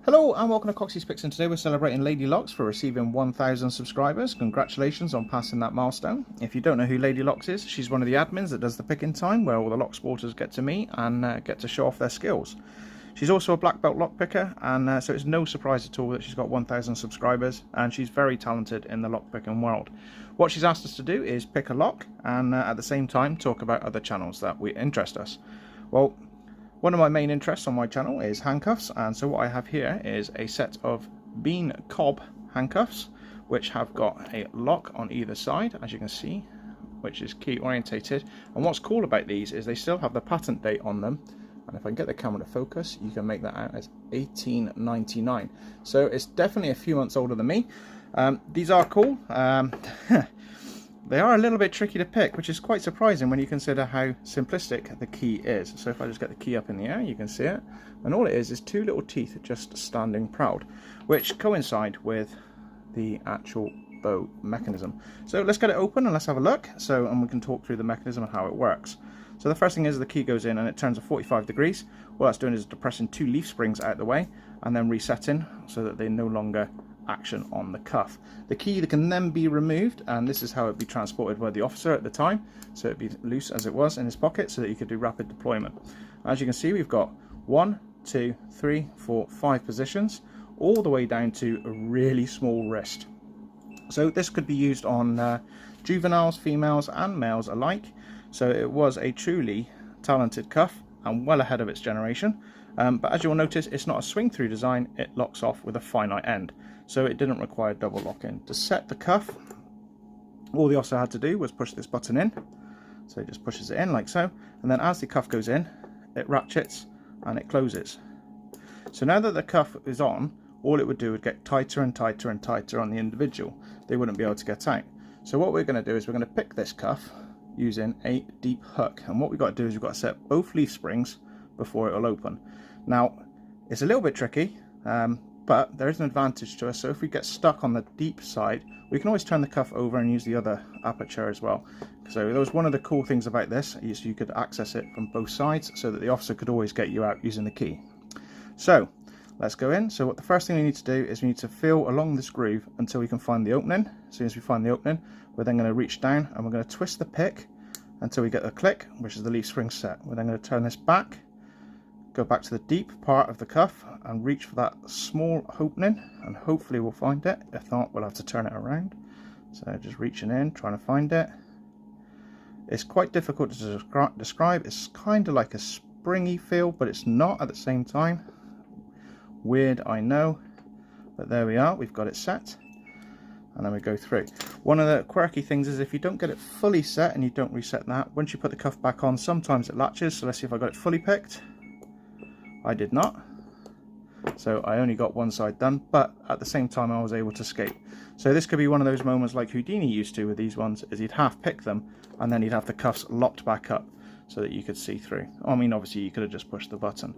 Hello and welcome to Coxie's Picks, and today we're celebrating Lady Locks for receiving 1,000 subscribers. Congratulations on passing that milestone. If you don't know who Lady Locks is, she's one of the admins that does the picking time where all the lock sporters get to meet and get to show off their skills. She's also a black belt lock picker, and so it's no surprise at all that she's got 1,000 subscribers, and she's very talented in the lock picking world. What she's asked us to do is pick a lock and at the same time talk about other channels that interest us. Well, one of my main interests on my channel is handcuffs, and so what I have here is a set of Bean Cobb handcuffs, which have got a lock on either side, as you can see, which is key orientated. And what's cool about these is they still have the patent date on them, and if I can get the camera to focus, you can make that out as 1899. So it's definitely a few months older than me. These are cool. They are a little bit tricky to pick, which is quite surprising when you consider how simplistic the key is. So if I just get the key up in the air, you can see it. And all it is two little teeth just standing proud, which coincide with the actual bow mechanism. So let's get it open and let's have a look. And we can talk through the mechanism and how it works. So the first thing is the key goes in and it turns at 45 degrees. What that's doing is depressing two leaf springs out of the way and then resetting so that they no longer action on the cuff. The key can then be removed, and this is how it'd be transported by the officer at the time, so it'd be loose as it was in his pocket so that you could do rapid deployment. As you can see, we've got 1, 2, 3, 4, 5 positions all the way down to a really small wrist. So this could be used on juveniles, females and males alike. So it was a truly talented cuff and well ahead of its generation. But as you'll notice, it's not a swing through design, it locks off with a finite end. So it didn't require double lock-in. To set the cuff, all the officer had to do was push this button in. So it just pushes it in like so. And then as the cuff goes in, it ratchets and it closes. So now that the cuff is on, all it would do would get tighter and tighter and tighter on the individual. They wouldn't be able to get out. So what we're going to do is we're going to pick this cuff using a deep hook. And what we've got to do is we've got to set both leaf springs before it will open. Now, it's a little bit tricky, but there is an advantage to us. So if we get stuck on the deep side, we can always turn the cuff over and use the other aperture as well. So that was one of the cool things about this, is you could access it from both sides so that the officer could always get you out using the key. So let's go in. So what the first thing we need to do is we need to feel along this groove until we can find the opening. As soon as we find the opening, we're then going to reach down and we're going to twist the pick until we get the click, which is the leaf spring set. We're then going to turn this back, go back to the deep part of the cuff and reach for that small opening, and hopefully we'll find it. If not, we'll have to turn it around. So just reaching in, trying to find it. It's quite difficult to describe. It's kind of like a springy feel, but it's not at the same time. Weird, I know, but there we are. We've got it set, and then we go through. One of the quirky things is if you don't get it fully set and you don't reset that, once you put the cuff back on, sometimes it latches. So let's see if I got it fully picked. I did not, so I only got one side done, but at the same time I was able to escape. So this could be one of those moments like Houdini used to with these ones, is he'd half pick them and then he'd have the cuffs locked back up so that you could see through. I mean, obviously you could have just pushed the button,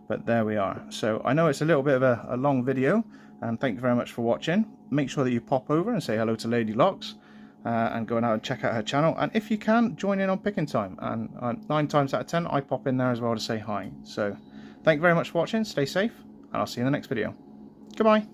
but there we are. So I know it's a little bit of a long video, and thank you very much for watching. Make sure that you pop over and say hello to Lady Locks, and go out and check out her channel, and if you can, join in on picking time, and 9 times out of 10 I pop in there as well to say hi. So thank you very much for watching, stay safe, and I'll see you in the next video. Goodbye.